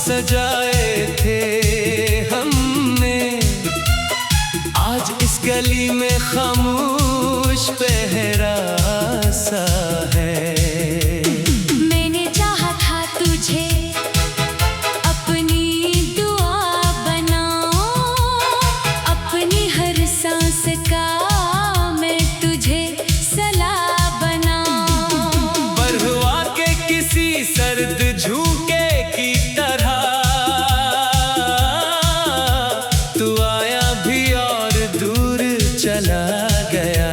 सजाए थे हमने, आज इस गली में खामोश पहरा सा है। मैंने चाहा था तुझे अपनी दुआ बनाऊं, अपनी हर सांस का मैं तुझे सलाह बनाऊं। पर हुआ के किसी सर्द झोंके की तरह तू आया भी और दूर चला गया।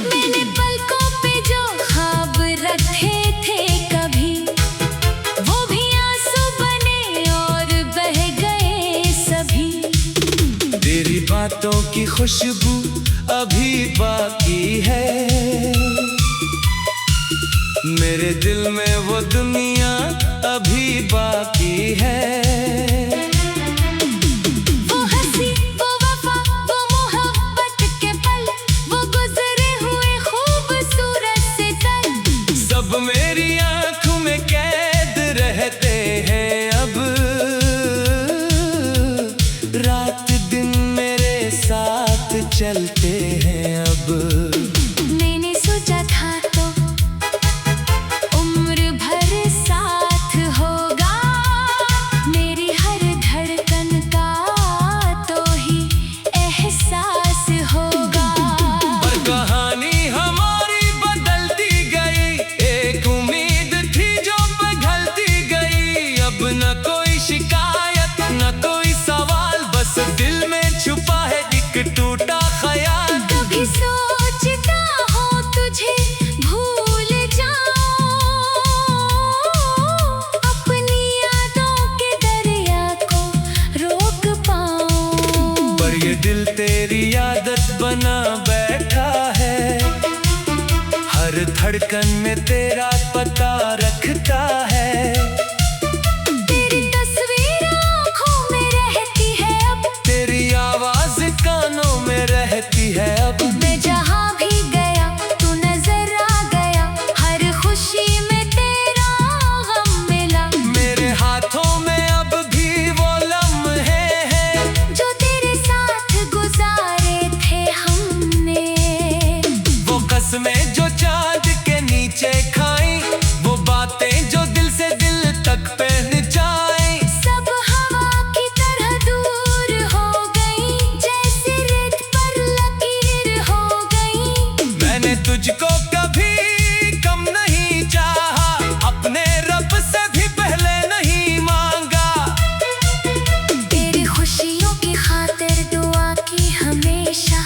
मैंने पलकों पे जो ख्वाब रखे थे कभी, वो भी आंसू बने और बह गए सभी। तेरी बातों की खुशबू अभी बाकी है, मेरे दिल में वो दुनिया अभी बाकी है। वो हंसी, वो वफा, वो मोहब्बत के पल, वो गुजरे हुए खूबसूरत सितल, सब मेरी आंखों में कैद रहते हैं अब। रात दिन मेरे साथ चलते हैं अब। मैंने सोचा था तो उम्र भर साथ होगा, मेरी हर धड़कन का तो ही एहसास होगा। पर कहानी हमारी बदलती गई, एक उम्मीद थी जो पिघलती गई। अब न कोई शिकायत न कोई सवाल, बस दिल में छुपा है एक टूटा ख्याल। कभी सोचता हूँ तुझे भूल जाऊं, अपनी यादों के दरिया को रोक पाऊं। पर ये दिल तेरी आदत बना बैठा है, हर धड़कन में तेरा पता रखता है। तेरी तस्वीर आँखों में रहती है अब, तेरी आवाज कानों में रहती है अब। मैं जहाँ भी गया तू नजर आ गया, हर खुशी में तेरा गम मिला। मेरे हाथों में अब भी वो लम्हे हैं जो तेरे साथ गुजारे थे हमने, वो कसमें जो चांद के नीचे खाई, वो बातें जो दिल से दिल तक पहुंचाई। सब हवा की तरह दूर हो गई, जैसे रेत पर लकीर हो गई। मैंने तुझको कभी कम नहीं चाहा, अपने रब से भी पहले नहीं मांगा। तेरी खुशियों की खातिर दुआ की हमेशा,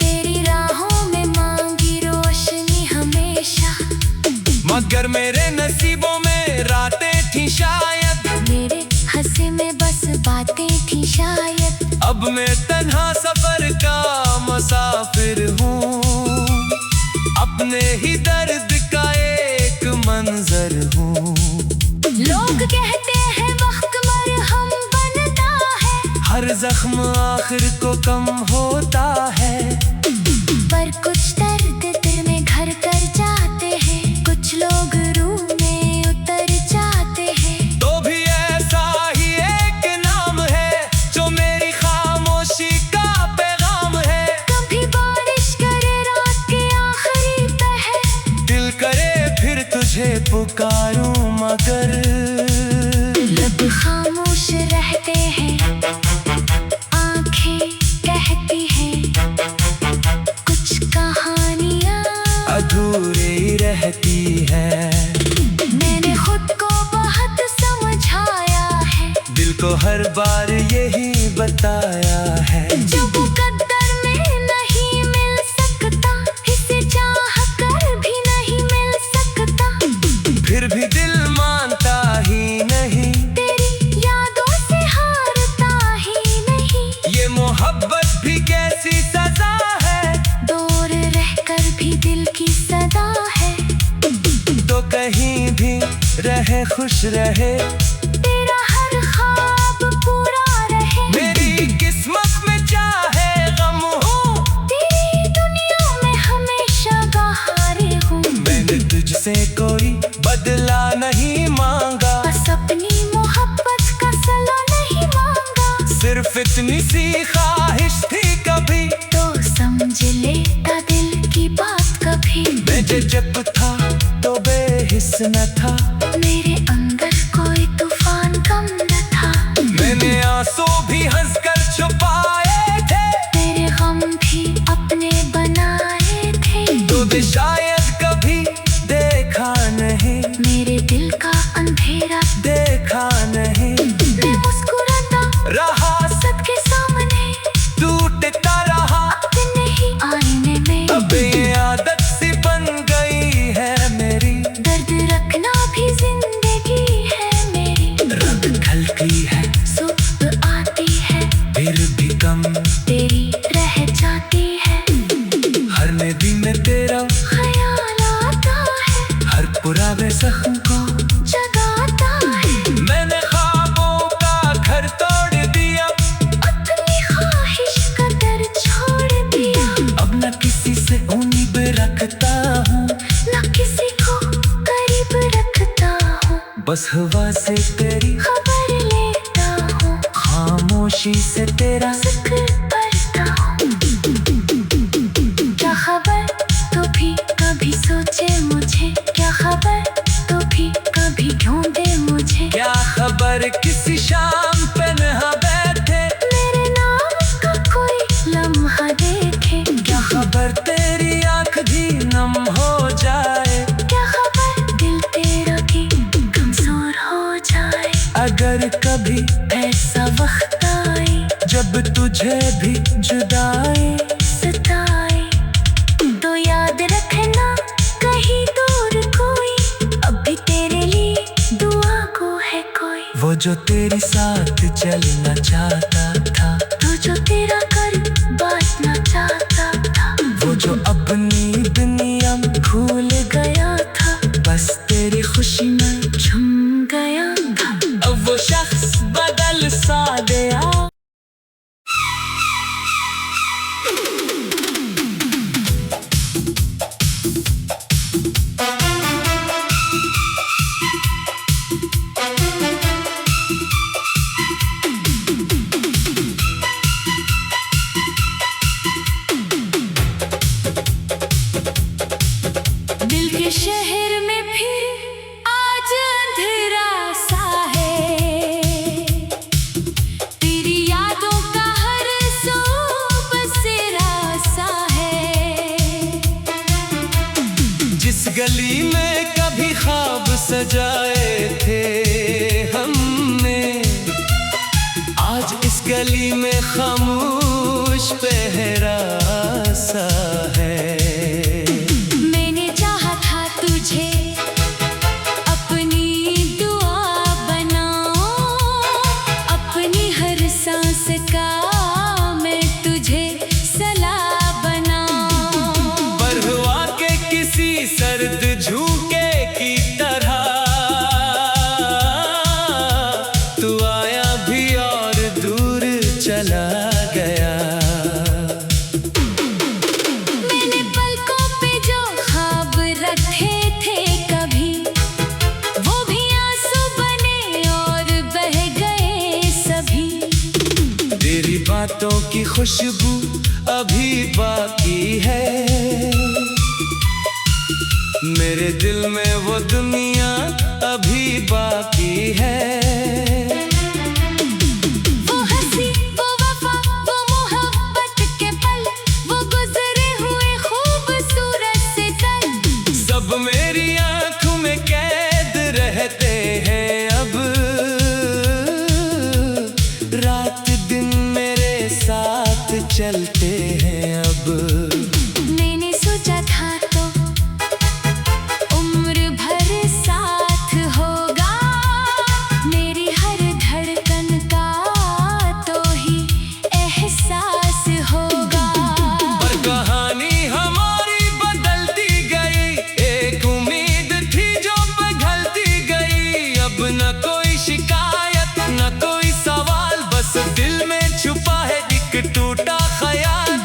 तेरी राहों में मांगी रोशनी हमेशा। मगर मेरे नसीबों में रातें थी शायद, मेरे हंसी में बस बातें थी शायद। अब मैं तन्हा सफर का मुसाफिर हूँ, अपने ही दर्द का एक मंजर हूँ। लोग कहते हैं वक्त मरहम बनता है, हर जख्म आखिर को कम होता है। पर कुछ दर्द दिल में घर कर जाते हैं, कुछ लोग रूह में उतर जाते हैं। तो भी ऐसा ही एक नाम है जो मेरी खामोशी का पैगाम है। कभी बारिश करे रात के आखिरी पहर, दिल करे फिर तुझे पुकारूं मगर लब खामोश रहते हैं, आंखें कहती हैं कुछ कहानियाँ अधूरी रहती है। मैंने खुद को बहुत समझाया है, दिल को हर बार यही बताया है। जो मुकद्दर में नहीं मिल सकता, इसे चाह कर भी नहीं मिल सकता। फिर भी दिल मानता ही नहीं, तेरी यादों से हारता ही नहीं। ये मोहब्बत भी कैसी सजा है, दूर रहकर भी दिल की सदा है। तो कहीं भी रहे खुश रहे, तेरा हर ख्वाब पूरा रहे। मेरी किस्मत में चाहे गम हो, तेरी दुनिया में हमेशा बहार हूँ। मैंने तुझसे कोई बदला सिर्फ इतनी सी ख्वाहिश थी कभी तो समझ लेता दिल की बात कभी। मैं जब था तो बेहिस न था, मेरे अंदर कोई तूफान कम न था। मैंने आंसू भी हंसकर छुपाए थे, तेरे गम भी अपने बनाए थे। तो शायद कभी देखा नहीं, मेरे दिल का अंधेरा देखा नहीं। मैं मुस्कुराता रहा सबके सामने, टूटता रहा अपने ही आईने में। अब ये आदत सी बन गई है मेरी, दर्द रखना भी जिंदगी है मेरी। रात ढलती है सुबह आती है, फिर भी कम तेरी रह जाती है। हर नदी में तेरा ख्याल आता है, हर पुराने जख्म को जगाता है। मैंने ख्वाबों का घर तोड़ दिया, अपनी ख्वाहिश का दर छोड़ दिया। अब न किसी से उम्मीद रखता हूँ, न किसी को करीब रखता हूँ। बस हवा से तेरी खबर लेता हूँ, खामोशी से तेरा जिक्र करता हूँ। क्या खबर तू भी कभी सोचे मुझे, क्या खबर तू भी कभी ढूंढे मुझे। क्या खबर किसी शाम पे नहा बैठे, मेरे नाम का कोई लम्हा देखे। क्या खबर तेरी आंख भी नम हो जाए, क्या खबर दिल तेरा भी कमजोर हो जाए। अगर कभी ऐसा वक्त आए जब तुझे भी जुदाई सताए, तो याद रखना कहीं दूर कोई अभी तेरे लिए दुआ को है कोई। वो जो तेरे साथ चलना चाहता था, तू जो तेरा कर बांटना चाहता था। वो जो अपनी दुनिया में भूल गया था, बस तेरी खुशी में झूम गया था। अब वो शख्स बदल सा गया। दिल के शहर में फिर आज अंधेरा सा है, तेरी यादों का हर सो बसेरा सा है। जिस गली में कभी ख्वाब सजाए थे हमने, आज इस गली में खामोश पहरा सा है। मैंने चाहा था तुझे अपनी दुआ बनाऊं, अपनी हर सांस का मैं तुझे सलाह बनाऊं। पर हुआ के किसी सर्द झोंके की तरह तू आया भी और दूर चला गया। मैंने पलकों पे जो ख्वाब रखे थे कभी, वो भी आंसू बने और बह गए सभी। तेरी बातों की खुशबू अभी बाकी है, मेरे दिल में वो दुनिया अभी बाकी है। वो हंसी, वो वफा, वो मोहब्बत के पल, वो गुजरे हुए खूबसूरत से कल, सब मेरी आंखों में कैद रहते हैं अब। रात दिन मेरे साथ चलते हैं अब। मैंने सोचा था तो उम्र भर साथ होगा, मेरी हर धड़कन का तो ही एहसास होगा। पर कहानी हमारी बदलती गई, एक उम्मीद थी जो पिघलती गई। अब न कोई शिकायत न कोई सवाल, बस दिल में छुपा है एक टूटा ख्याल।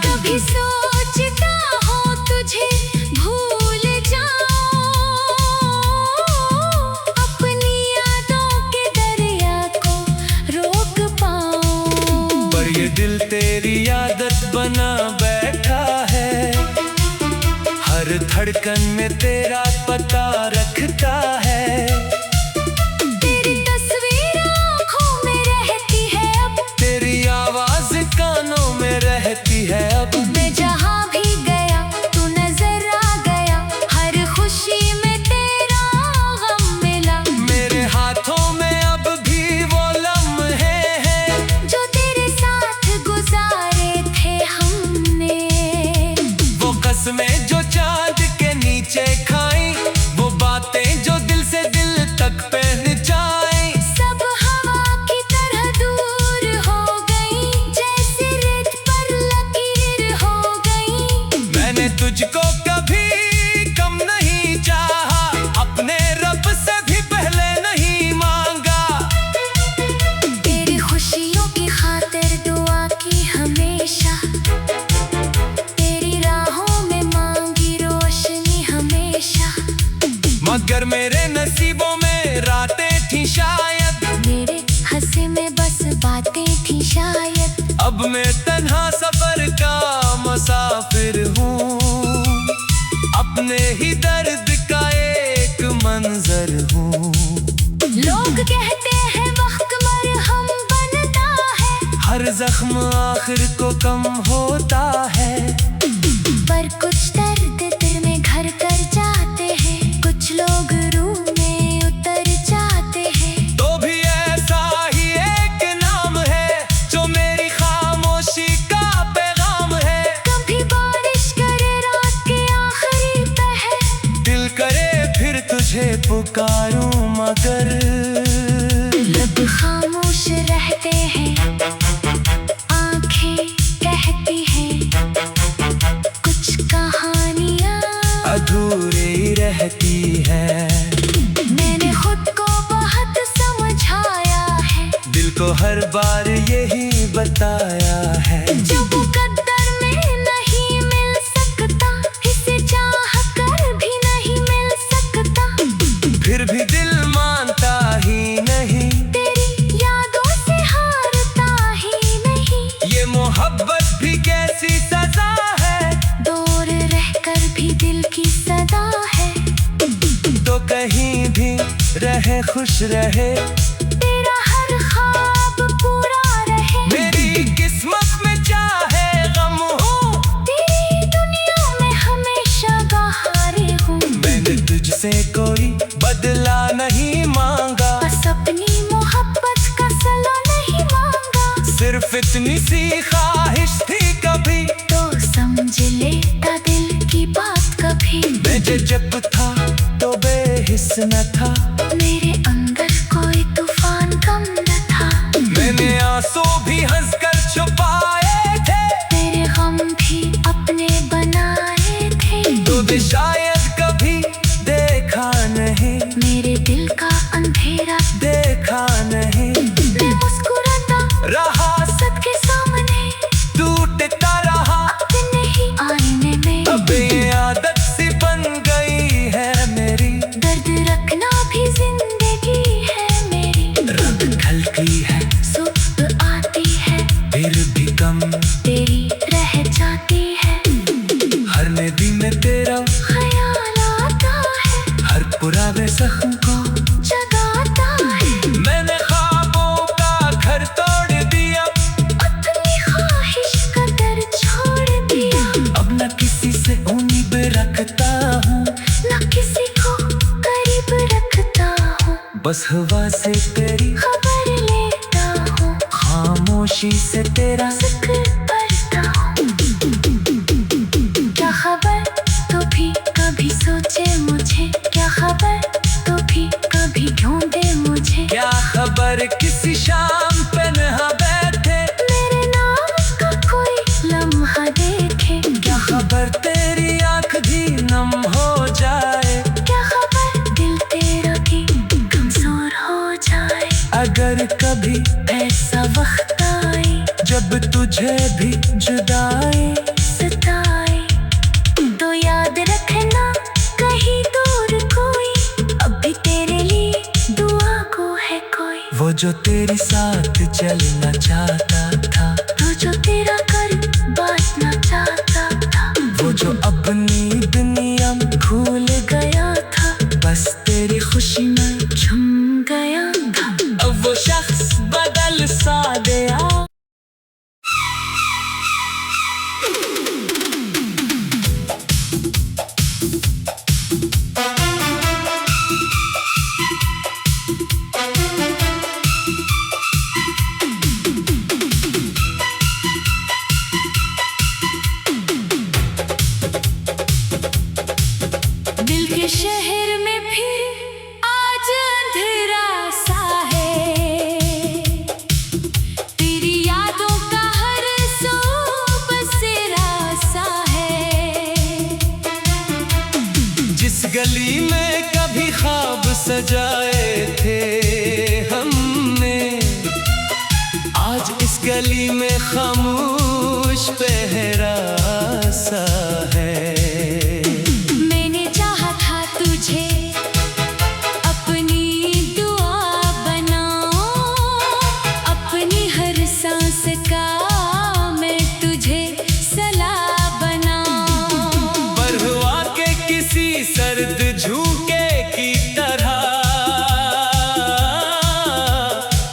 ये दिल तेरी आदत बना बैठा है, हर धड़कन में तेरा पता रखता है। तेरी तस्वीर आँखों में रहती है अब, तेरी आवाज कानों में रहती है अब। मैं जहाँ भी गया तू नजर आ गया, हर खुशी में तेरा गम मिला। मेरे हाथों में अब भी वो लम्हे हैं जो तेरे साथ गुजारे थे हमने, वो कसमें जो चांद के नीचे खाई, वो बातें जो दिल से दिल तक पहुंचाई। सब हवा की तरह दूर हो गई, जैसे रेत पर लकीर हो गई। मैंने तुझको कभी कम नहीं चाहा, अपने रब से भी पहले नहीं मांगा। तेरी खुशियों की खातिर दुआ की हमेशा, तेरी राहों में मांगी रोशनी हमेशा। मगर मेरे नसीबों में रातें थी शायद, मेरे हंसे में बस बातें थी शायद। अब मैं तन्हा सफर का मुसाफिर हूँ, अपने ही दर्द का एक मंजर हूँ। लोग कहते हैं वक्त मरहम बनता है, हर जख्म आखिर को कम होता है। पर कुछ दर्द दिल में घर कर जाते हैं, कुछ लोग रूह में उतर जाते हैं। तो भी ऐसा ही एक नाम है जो मेरी खामोशी का पैगाम है। कभी बारिश करे रात के आखिरी पहर, दिल करे फिर तुझे पुकारूं मगर लब खामोश रहते हैं, आंखें कहती हैं कुछ कहानियाँ अधूरी ही रहती है। मैंने खुद को बहुत समझाया है, दिल को हर बार यही बताया है। जो मुकद्दर में नहीं मिल सकता, इसे चाह कर भी नहीं मिल सकता। फिर भी दिल मानता ही नहीं, तेरी यादों से हारता ही नहीं। ये मोहब्बत भी कैसी सजा है, दूर रहकर भी दिल की सदा है। तो कहीं भी रहे खुश रहे, तेरा हर ख्वाब पूरा रहे। मेरी किस्मत में चाहे गम हो, तेरी दुनिया में हमेशा बहारे हूँ। मैंने तुझसे कोई बदला नहीं मांगा, बस अपनी मोहब्बत का सला नहीं मांगा। सिर्फ इतनी सी ख्वाहिश थी कभी, तो समझ लेता दिल की बात कभी। मैं जब था तो बेहिस न था, मेरे अंदर कोई तूफान कम न था। मैंने आंसू भी हंसकर छुपाए थे, तेरे गम भी अपने बनाए थे। तो शायद कभी देखा नहीं, मेरे दिल का अंधेरा देखा नहीं। मैं मुस्कुराता रहा सबके सामने, टूटता रहा अपने ही आईने में। अब ये आदत सी बन गई है मेरी, दर्द रखना भी जिंदगी है मेरी। रात ढलती है सुबह आती है, फिर भी कम तेरी रह जाती है। हर नदी में तेरा ख्याल आता है, हर पुराने जख्म को जगाता है। मैंने ख्वाबों का घर तोड़ दिया, अपनी ख्वाहिश का दर छोड़ दिया। अब न किसी से उम्मीद रखता हूँ, न किसी को करीब रखता हूँ। बस हवा से तेरी खबर लेता हूँ, खामोशी से तेरा जिक्र करता हूँ। क्या खबर तो भी कभी सोचे मुझे, क्या खबर तो भी कभी ढूंढे मुझे। क्या खबर किसी शाम पे नहा बैठे, मेरे नाम का कोई लम्हा देखे। क्या खबर तेरी आंख भी नम हो जाए, क्या खबर दिल तेरा भी कमजोर हो जाए। अगर कभी ऐसा वक्त आए जब तुझे भी जुदाई सताए, तो याद रखना कहीं दूर कोई अभी तेरे लिए दुआ को है कोई। वो जो तेरे साथ चलना चाहता था, जो तेरा कर बांटना चाहता था, वो जो अपनी दुनिया में भूल गया था, बस तेरी खुशी में झूम गया था। अब वो शख्स बदल सा गया। दिल के शहर में फिर आज अंधेरा सा है, तेरी यादों का हर सो बसेरा सा है। जिस गली में कभी ख्वाब सजाए थे हमने, आज इस गली में खामोश पहरा सा है। मैंने चाहा था तुझे अपनी दुआ बनाऊं, अपनी हर सांस का मैं तुझे सलाह बनाऊं। पर हुआ के किसी सर्द झोंके की तरह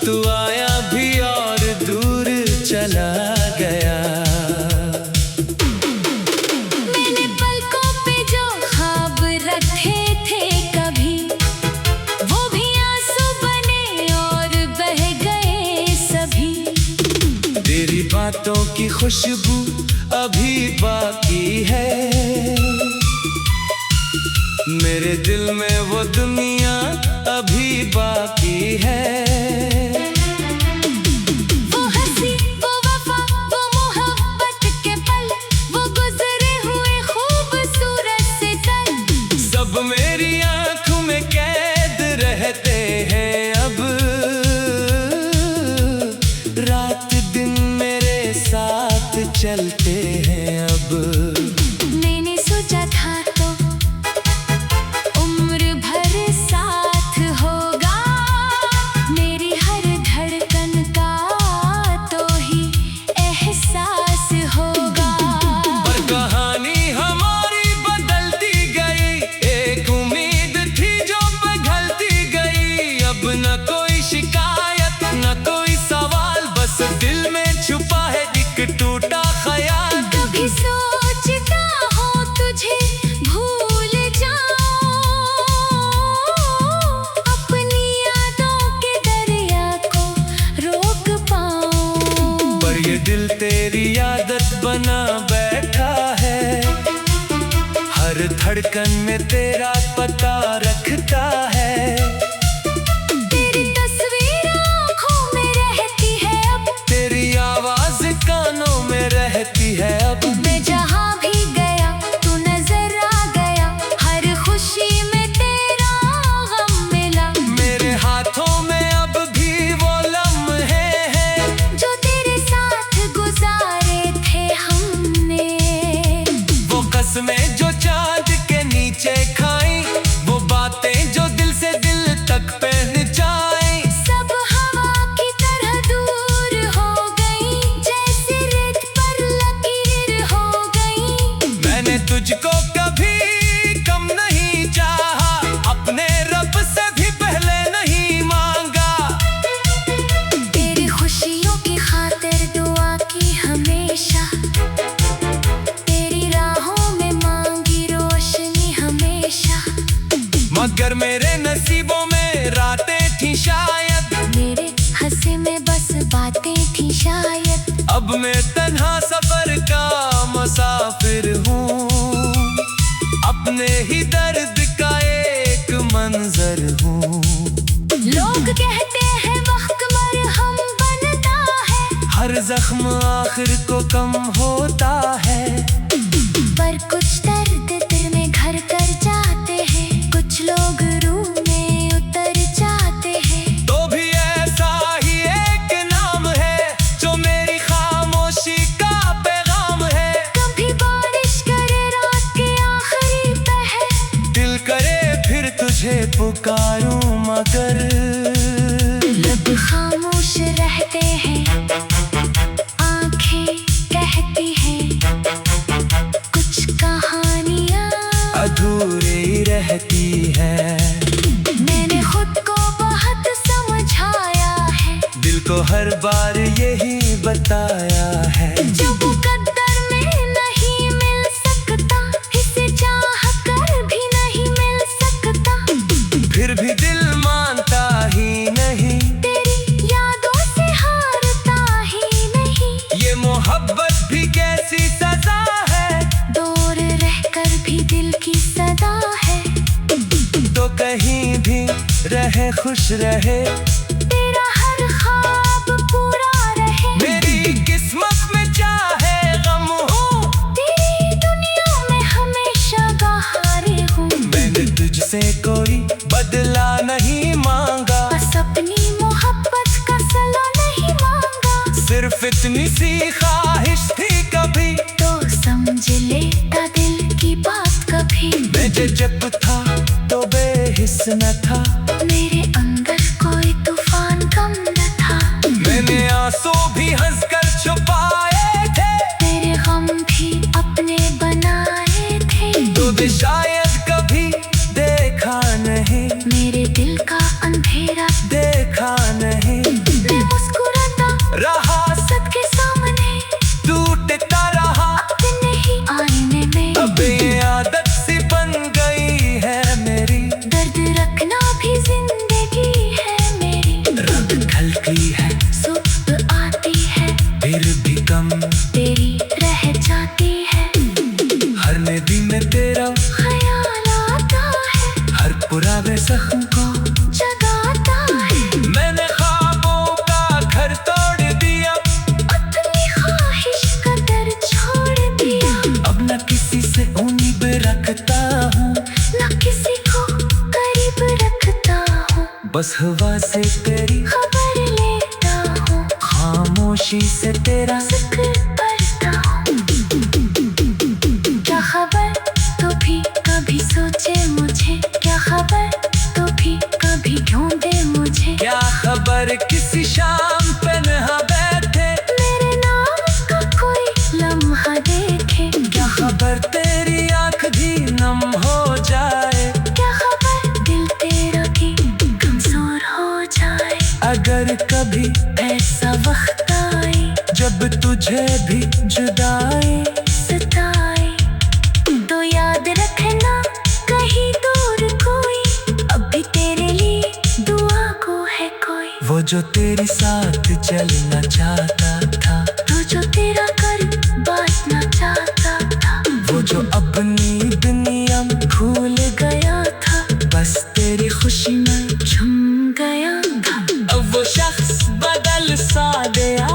तू आया भी और दूर चला गया। मैंने पलकों पे जो ख्वाब रखे थे कभी, वो भी आंसू बने और बह गए सभी। तेरी बातों की खुशबू अभी बाकी है, मेरे दिल में वो दुनिया अभी बाकी है। वो हंसी, वो वफा, वो मोहब्बत के पल, वो गुजरे हुए खूबसूरत से पल, सब मेरी आंखों में कैद रहते हैं अब, रात दिन मेरे साथ चलते हैं अब। मैंने सोचा था तो उम्र भर साथ होगा, मेरी हर धड़कन का तो ही एहसास होगा। पर कहानी हमारी बदलती गई, एक उम्मीद थी जो पिघलती गई। अब न कोई शिकायत न कोई सवाल, बस दिल में छुपा है एक टूटा ख्याल। कभी सोचता हूँ तुझे भूल जाऊं, अपनी यादों के दरिया को रोक पाऊं। पर ये दिल तेरी आदत बना बैठा है, हर धड़कन में तेरा पता रखता है। तेरी तस्वीर आँखों में रहती है अब, तेरी आवाज कानों में रहती है अब। मैं जहाँ भी गया तू नजर आ गया, हर खुशी में तेरा गम मिला। मेरे हाथों में अब भी वो लम्हे हैं, जो तेरे साथ गुजारे थे हमने, वो कसमें जो चांद के नीचे खाई, वो बातें जो दिल से दिल तक पहुंचाई। सब हवा की तरह दूर हो गई, जैसे रेत पर लकीर हो गई। मैंने तुझको कभी कम नहीं चाहा, अपने रब से भी पहले नहीं मांगा। तेरी खुशियों की खातिर दुआ की हमेशा, तेरी राहों में मांगी रोशनी हमेशा। मगर मेरे नसीबों में रातें थी शायद, मेरे हंसे में बस बातें थी शायद। अब मैं तन्हा सफर का मुसाफिर हूँ, अपने ही दर्द का एक मंजर हूँ। लोग कहते हैं वक्त मरहम बनता है, हर जख्म आखिर को कम होता है। पर कुछ दर्द दिल में घर कर जाते हैं, कुछ लोग रूह में उतर जाते हैं। तो भी ऐसा ही एक नाम है, जो मेरी खामोशी का पैगाम है। कभी बारिश करे रात के आखिरी पहर, दिल करे फिर तुझे पुकारूं मगर लब खामोश रहते हैं, आंखें में खुश रहे, तेरा हर ख्वाब पूरा रहे। मेरी किस्मत में चाहे गम हो, तेरी दुनिया में हमेशा बहारें हूँ। मैंने तुझसे कोई बदला नहीं मांगा, बस अपनी मोहब्बत का सला नहीं मांगा। सिर्फ इतनी सी ख्वाहिश थी कभी, तो समझ लेता दिल की बात कभी। मैं जब था तो बेहिस न था, मेरे अंदर कोई तूफान कम न था। मैंने आंसू भी हंसकर छुपाए थे, तेरे गम भी अपने बनाए थे। तो शायद कभी देखा नहीं, मेरे दिल का अंधेरा देखा नहीं। मैं मुस्कुराता रहा सबके सामने, टूटता रहा अपने ही आईने में। अब ये आदत सी बन गई है मेरी, दर्द रखना भी जिंदगी है मेरी। रात ढलती है, सुबह आती है, फिर भी कम तेरी रह जाती है। हर नदी में तेरा ख्याल आता है, हर पुराने जख्म को जगाता है। मैंने ख्वाबों का घर तोड़ दिया, अपनी ख्वाहिश का दर छोड़ दिया। अब न किसी से उम्मीद रखता हूँ, न किसी को करीब रखता हूँ। बस हवा से तेरी खबर लेता हूँ, खामोशी से तेरा जिक्र करता हूँ। क्या खबर तो भी कभी सोचे मुझे, क्या खबर तो भी कभी ढूंढे मुझे। क्या खबर किसी शाम पे नहा बैठे, मेरे नाम का कोई लम्हा देखे। क्या खबर तेरी आंख भी नम हो जाए, क्या खबर दिल तेरा भी कमजोर हो जाए। अगर कभी ऐसा वक्त आए जब तुझे भी जुदाई सताए, तो याद रखना कहीं दूर कोई अभी तेरे लिए दुआ को है कोई। वो जो तेरे साथ चलना चाहता था, तो जो तेरा कर बांटना चाहता था। वो जो अपनी दुनिया में भूल गया था, बस तेरी खुशी में झूम गया था। अब वो शख्स बदल सा गया।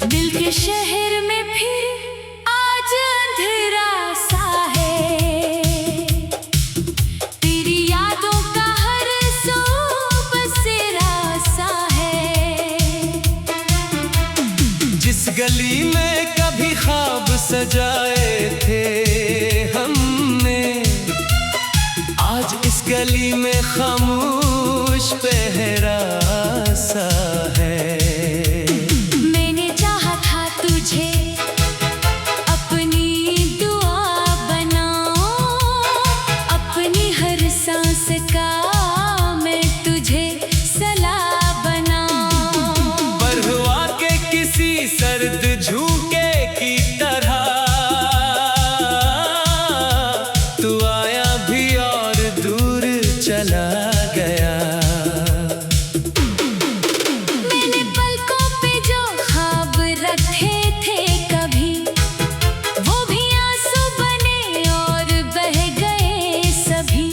दिल के शहर में फिर आज अंधेरा सा है, तेरी यादों का हर सो बसेरा सा है। जिस गली में कभी ख्वाब सजाए थे हमने, आज इस गली में खामोश पहरा सा है। मैंने चाहा था तुझे अपनी दुआ बनाऊं, अपनी हर सांस का मैं तुझे सलाह बनाऊं। पर हुआ के किसी सर्द झोंके की तरह, तू आया भी और दूर चला गया। मैंने पलकों पे जो ख्वाब रखे थे कभी, वो भी आंसू बने और बह गए सभी।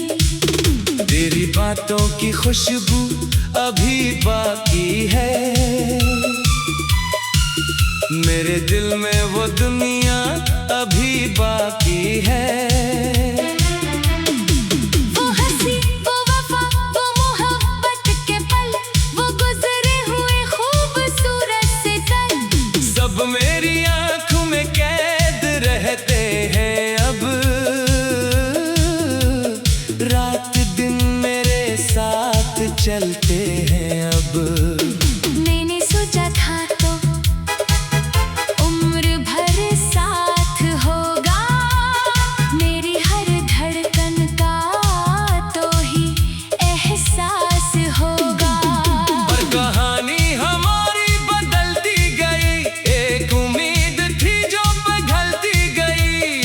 तेरी बातों की खुशबू अभी बाकी है, मेरे दिल में वो दुनिया अभी बाकी है। वो हंसी, वो वफा, वो मोहब्बत के पल, वो गुजरे हुए खूबसूरत से पल, सब मेरी आंखों में कैद रहते हैं अब। रात दिन मेरे साथ चलते हैं अब। मैंने सोचा था तो उम्र भर साथ होगा, मेरी हर धड़कन का तो ही एहसास होगा। पर कहानी हमारी बदलती गई, एक उम्मीद थी जो पिघलती गई।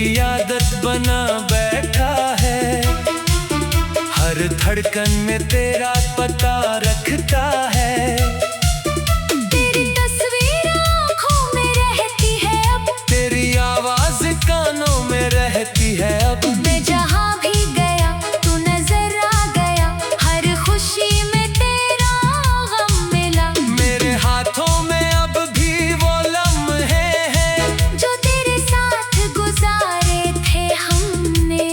तेरी आदत बना बैठा है, हर धड़कन में तेरा पता रखता है। तेरी तस्वीर आँखों में रहती है अब, तेरी आवाज कानों में रहती है अब। मैं जहाँ भी गया तू नजर आ गया, हर खुशी में तेरा गम मिला। मेरे हाथों में अब भी वो लम्हे हैं जो तेरे साथ गुजारे थे हमने,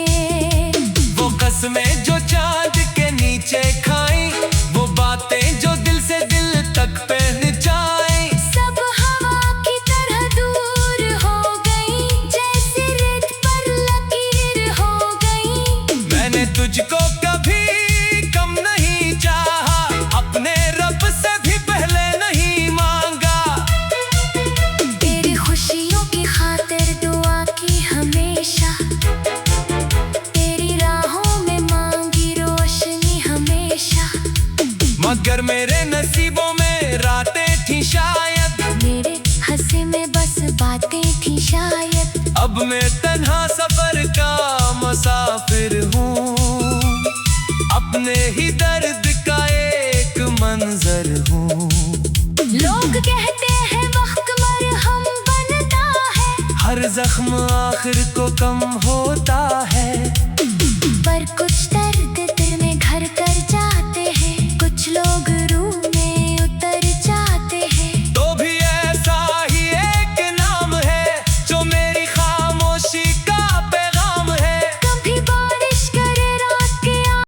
वो कसमें जो चांद के नीचे खाई, वो बातें जो दिल से दिल तक पहुंचाई। सब हवा की तरह दूर हो गई, जैसे रेत पर लकीर हो गई। मैंने तुझको कभी कम नहीं चाहा, अपने रब से भी पहले नहीं मांगा। तेरी खुशियों की खातिर दुआ की हमेशा, तेरी राहों में मांगी रोशनी हमेशा। मगर मेरे नसीबों में रातें थी शायद, मेरे हंसी में बस बातें थी शायद। अब मैं तन्हा सफर का मुसाफिर हूँ, अपने ही दर्द का एक मंजर हूँ। लोग कहते हैं वक्त मरहम बनता है, हर जख्म आखिर को कम हो